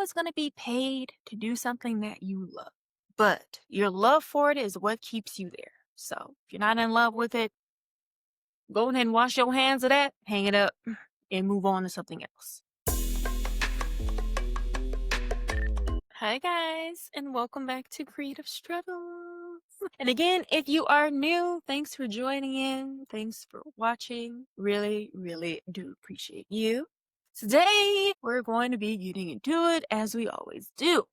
always going to be paid to do something that you love, but your love for it is what keeps you there. So if you're not in love with it, go ahead and wash your hands of that, hang it up, and move on to something else. Hi guys, and welcome back to Creative Struggles. And again, if you are new, thanks for joining in. Thanks for watching. Really, really do appreciate you. Today, we're going to be getting into it as we always do.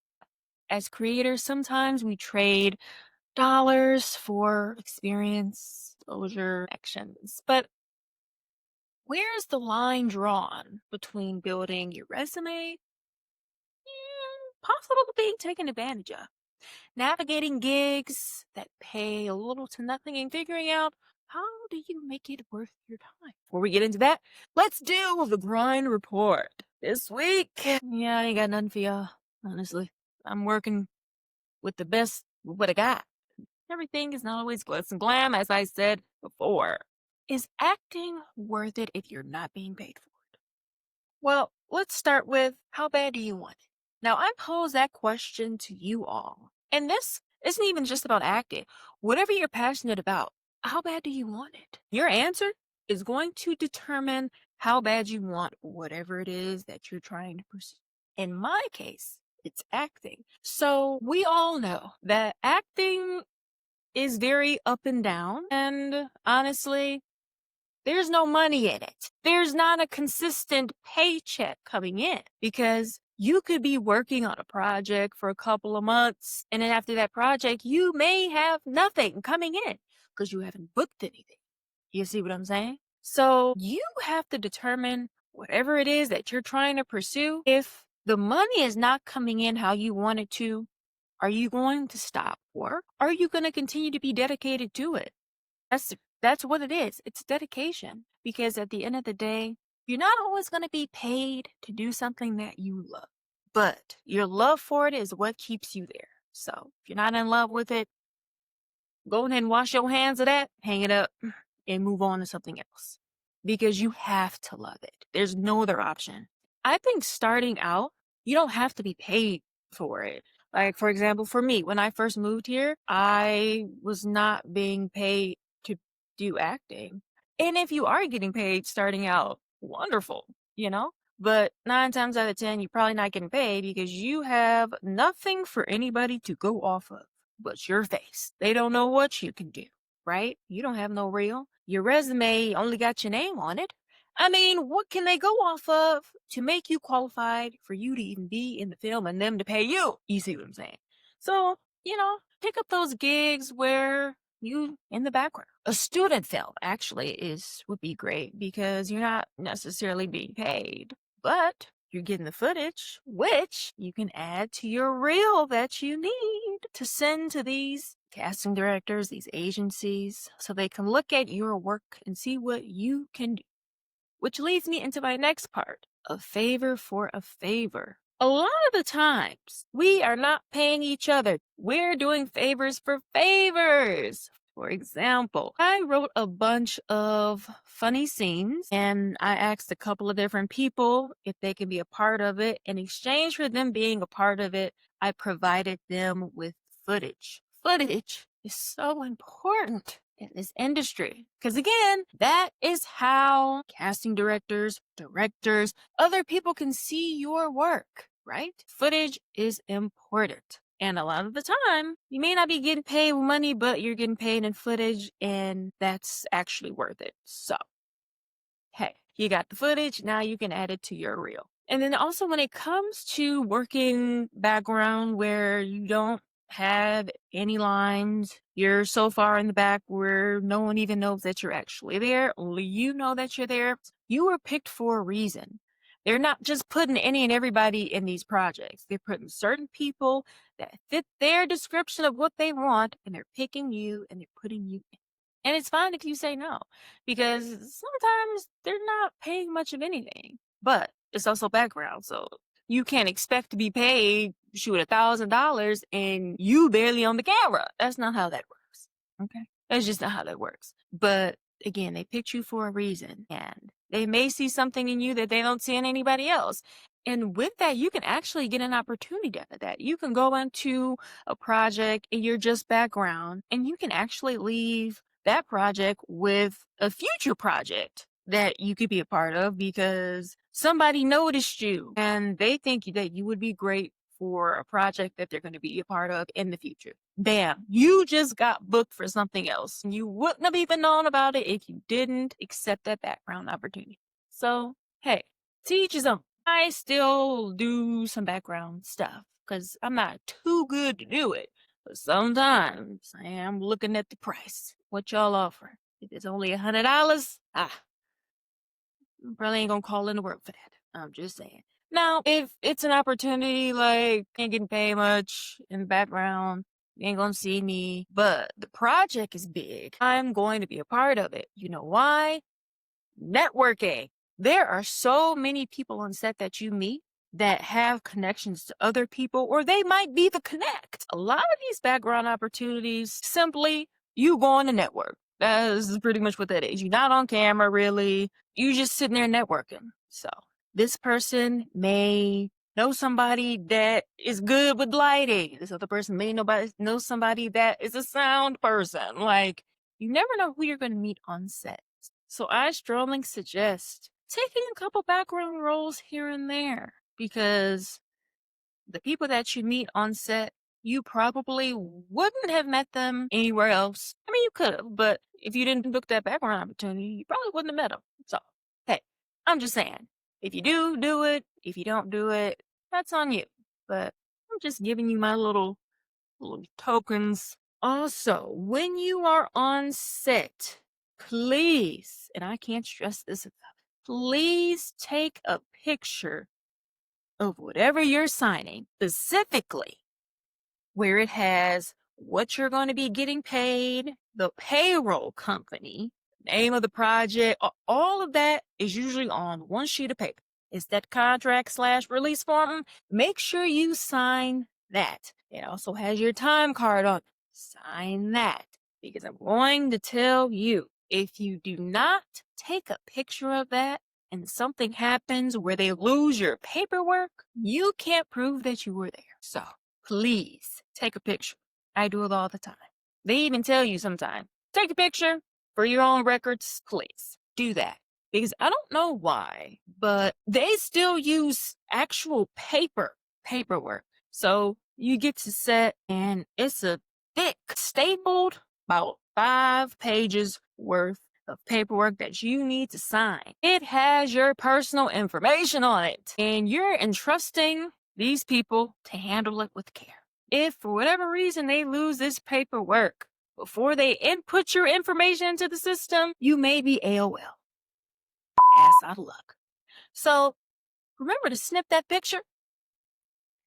As creators, sometimes we trade dollars for experience, exposure, actions. But where's the line drawn between building your resume and possible being taken advantage of? Navigating gigs that pay a little to nothing and figuring out how do you make it worth your time. Before we get into that, let's do the grind report. This week, yeah, I ain't got nothing for y'all, honestly. I'm working with the best with what I got. Everything is not always glitz and glam, as I said before. Is acting worth it if you're not being paid for it? Well, let's start with how bad do you want it? Now, I pose that question to you all. And this isn't even just about acting. Whatever you're passionate about, how bad do you want it? Your answer is going to determine how bad you want whatever it is that you're trying to pursue. In my case, it's acting. So we all know that acting is very up and down. And honestly, there's no money in it. There's not a consistent paycheck coming in because you could be working on a project for a couple of months. And then after that project, you may have nothing coming in because you haven't booked anything. You see what I'm saying? So you have to determine whatever it is that you're trying to pursue. If the money is not coming in how you want it to, are you going to stop work? Are you going to continue to be dedicated to it? That's what it is. It's dedication. Because at the end of the day, you're not always going to be paid to do something that you love, but your love for it is what keeps you there. So if you're not in love with it, go ahead and wash your hands of that, hang it up, and move on to something else. Because you have to love it. There's no other option. I think starting out, you don't have to be paid for it. Like, for example, for me, when I first moved here, I was not being paid to do acting. And if you are getting paid starting out, wonderful, you know? But 9 times out of 10, you're probably not getting paid because you have nothing for anybody to go off of but your face. They don't know what you can do, right? You don't have no reel. Your resume only got your name on it. I mean, what can they go off of to make you qualified for you to even be in the film and them to pay you? You see what I'm saying? So, pick up those gigs where you in the background. A student film actually would be great because you're not necessarily being paid, but you're getting the footage, which you can add to your reel that you need to send to these casting directors, these agencies, so they can look at your work and see what you can do. Which leads me into my next part, a favor for a favor. A lot of the times, we are not paying each other. We're doing favors for favors. For example, I wrote a bunch of funny scenes and I asked a couple of different people if they could be a part of it. In exchange for them being a part of it, I provided them with footage. Footage is so important in this industry. Because again, that is how casting directors, other people can see your work, right? Footage is important. And a lot of the time, you may not be getting paid money, but you're getting paid in footage, and that's actually worth it. So, hey, you got the footage, now you can add it to your reel. And then also when it comes to working background where you don't have any lines, you're so far in the back where no one even knows that you're actually there, only you know that you're there, you were picked for a reason. They're not just putting any and everybody in these projects. They're putting certain people that fit their description of what they want, and they're picking you and they're putting you in. And it's fine if you say no, because sometimes they're not paying much of anything, but it's also background. So you can't expect to be paid, shoot, $1,000 and you barely on the camera. That's not how that works. Okay. That's just not how that works. But again, they picked you for a reason, and They may see something in you that they don't see in anybody else. And with that, you can actually get an opportunity out of that. You can go into a project in your just background, and you can actually leave that project with a future project that you could be a part of because somebody noticed you and they think that you would be great for a project that they're going to be a part of in the future. Bam, you just got booked for something else. You wouldn't have even known about it if you didn't accept that background opportunity. So, hey, to each his own. I still do some background stuff because I'm not too good to do it. But sometimes I am looking at the price. What y'all offer? If it's only $100, probably ain't gonna call in to work for that. I'm just saying. Now, if it's an opportunity like ain't getting paid much in the background, you ain't gonna see me, but the project is big, I'm going to be a part of it. You know why? Networking. There are so many people on set that you meet that have connections to other people, or they might be the connect. A lot of these background opportunities, simply you go on a network. That is pretty much what that is. You're not on camera, really. You just sitting there networking. So this person may know somebody that is good with lighting. This other person may know somebody that is a sound person. Like, you never know who you're going to meet on set. So I strongly suggest taking a couple background roles here and there because the people that you meet on set, you probably wouldn't have met them anywhere else. I mean, you could have, but if you didn't book that background opportunity, you probably wouldn't have met them. So, hey, I'm just saying, if you do it. If you don't do it, that's on you. But I'm just giving you my little tokens. Also, when you are on set, please, and I can't stress this enough, please take a picture of whatever you're signing, specifically where it has what you're going to be getting paid, the payroll company, name of the project, all of that is usually on one sheet of paper. It's that contract/release form. Make sure you sign that. It also has your time card on it. Sign that because I'm going to tell you, if you do not take a picture of that and something happens where they lose your paperwork, you can't prove that you were there. So please take a picture. I do it all the time. They even tell you sometimes, take a picture for your own records. Please do that. Because I don't know why, but they still use actual paperwork. So you get to set and it's a thick, stapled, about 5 pages worth of paperwork that you need to sign. It has your personal information on it, and you're entrusting these people to handle it with care. If for whatever reason they lose this paperwork before they input your information into the system, you may be AOL. Ass out of luck. So remember to snip that picture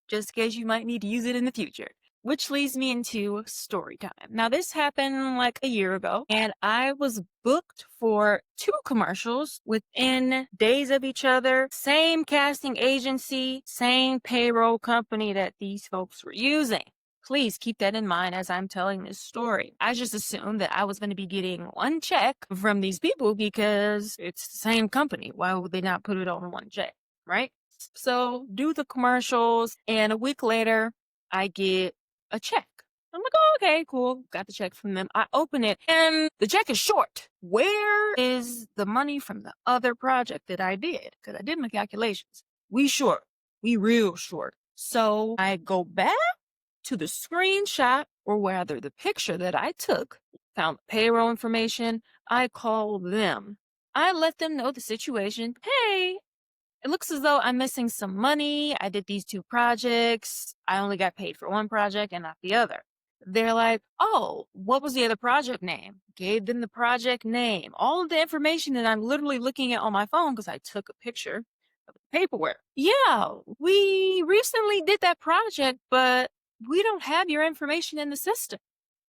just in case you might need to use it in the future. Which leads me into story time. Now, this happened like a year ago, and I was booked for 2 commercials within days of each other. Same casting agency, same payroll company that these folks were using. Please keep that in mind as I'm telling this story. I just assumed that I was going to be getting one check from these people because it's the same company. Why would they not put it on one check, right? So do the commercials, and a week later, I get a check. I'm like, oh, okay, cool. Got the check from them. I open it and the check is short. Where is the money from the other project that I did? Because I did my calculations. We short. We real short. So I go back to the screenshot, or rather the picture that I took, found payroll information. I call them. I let them know the situation. Hey, it looks as though I'm missing some money. I did these 2 projects. I only got paid for one project and not the other. They're like, oh, what was the other project name? Gave them the project name. All of the information that I'm literally looking at on my phone because I took a picture of the paperwork. Yeah, we recently did that project, but we don't have your information in the system.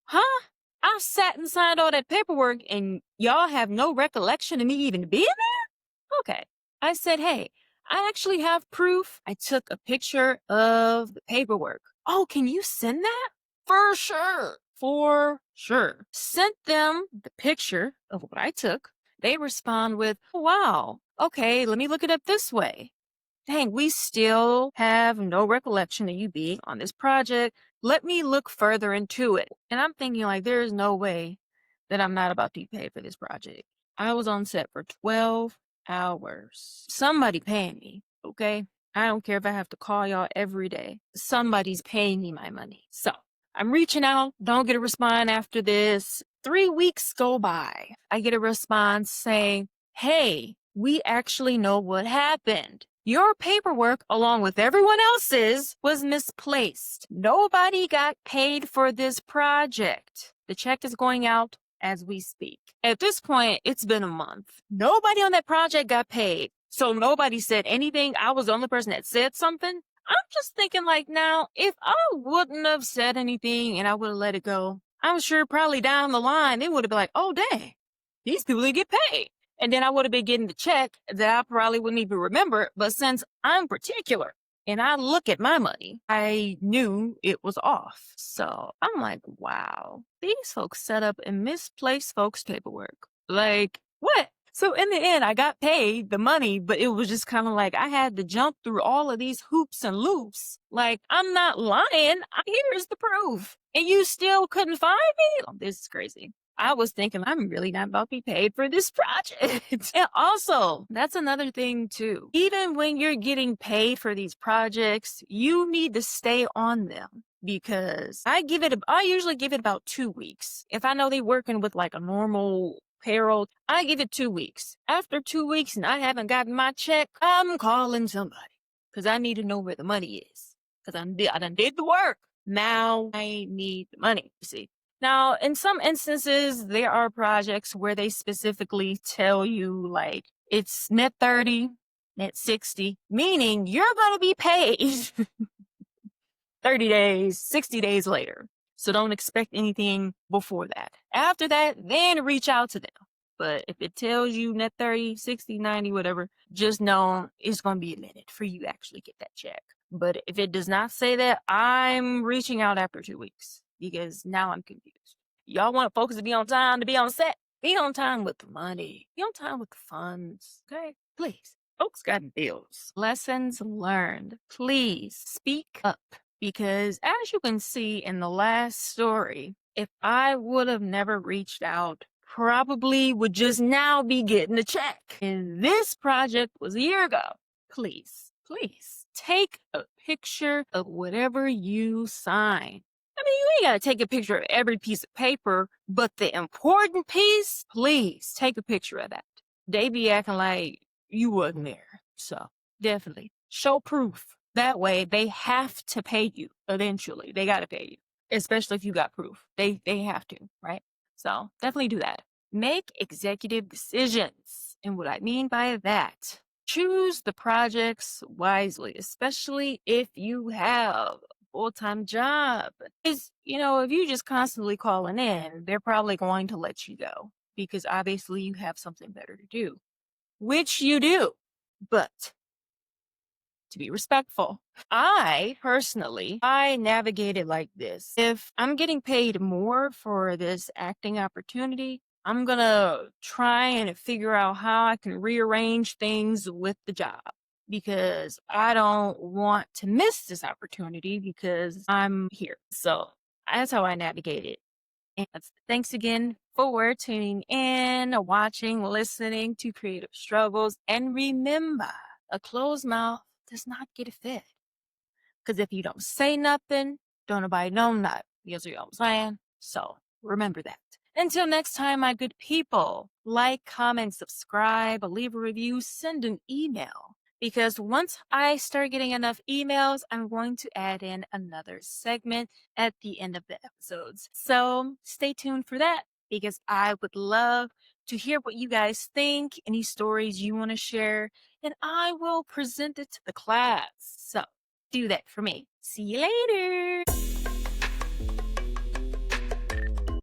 Huh? I sat and signed all that paperwork and y'all have no recollection of me even being there? Okay. I said, hey, I actually have proof. I took a picture of the paperwork. Oh, can you send that? For sure. For sure. Sent them the picture of what I took. They respond with, wow, okay, let me look it up this way. Dang, we still have no recollection of you being on this project. Let me look further into it. And I'm thinking, like, there is no way that I'm not about to be paid for this project. I was on set for 12 hours. Somebody paying me, okay? I don't care if I have to call y'all every day. Somebody's paying me my money. So I'm reaching out, don't get a response after this. 3 weeks go by. I get a response saying, hey, we actually know what happened. Your paperwork, along with everyone else's, was misplaced. Nobody got paid for this project. The check is going out as we speak. At this point, it's been a month. Nobody on that project got paid. So nobody said anything. I was the only person that said something. I'm just thinking, like, now, if I wouldn't have said anything and I would have let it go, I'm sure probably down the line, they would have been like, oh, dang, these people didn't get paid. And then I would have been getting the check that I probably wouldn't even remember. But since I'm particular and I look at my money, I knew it was off. So I'm like, wow, these folks set up and misplaced folks' paperwork. Like, what? So in the end, I got paid the money, but it was just kind of like I had to jump through all of these hoops and loops. Like, I'm not lying. Here's the proof. And you still couldn't find me? Oh, this is crazy. I was thinking I'm really not about to be paid for this project. And also, that's another thing too. Even when you're getting paid for these projects, you need to stay on them because I usually give it about 2 weeks. If I know they're working with like a normal payroll, I give it 2 weeks. After 2 weeks and I haven't gotten my check, I'm calling somebody because I need to know where the money is because I done did the work. Now I need the money, you see. Now, in some instances, there are projects where they specifically tell you, like, it's net 30, net 60, meaning you're going to be paid 30 days, 60 days later. So don't expect anything before that. After that, then reach out to them. But if it tells you net 30, 60, 90, whatever, just know it's going to be a minute for you to actually get that check. But if it does not say that, I'm reaching out after 2 weeks because now I'm confused. Y'all want folks to be on time to be on set? Be on time with the money. Be on time with the funds. Okay? Please. Folks got bills. Lessons learned. Please speak up. Because as you can see in the last story, if I would have never reached out, probably would just now be getting a check. And this project was a year ago. Please take a picture of whatever you sign. I mean, you ain't got to take a picture of every piece of paper, but the important piece, please take a picture of that. They be acting like you wasn't there. So definitely show proof. That way they have to pay you eventually. They got to pay you, especially if you got proof. They have to, right? So definitely do that. Make executive decisions. And what I mean by that, choose the projects wisely, especially if you have a full-time job. Because, if you just constantly calling in, they're probably going to let you go because obviously you have something better to do, which you do. But to be respectful, I navigate it like this. If I'm getting paid more for this acting opportunity, I'm going to try and figure out how I can rearrange things with the job because I don't want to miss this opportunity because I'm here. So that's how I navigate it. And thanks again for tuning in, watching, listening to Creative Struggles. And remember, a closed mouth does not get fed. Because if you don't say nothing, don't nobody know nothing. You know what I'm saying? So remember that. Until next time, my good people, like, comment, subscribe, leave a review, send an email. Because once I start getting enough emails, I'm going to add in another segment at the end of the episodes. So stay tuned for that because I would love to hear what you guys think, any stories you want to share, and I will present it to the class. So do that for me. See you later.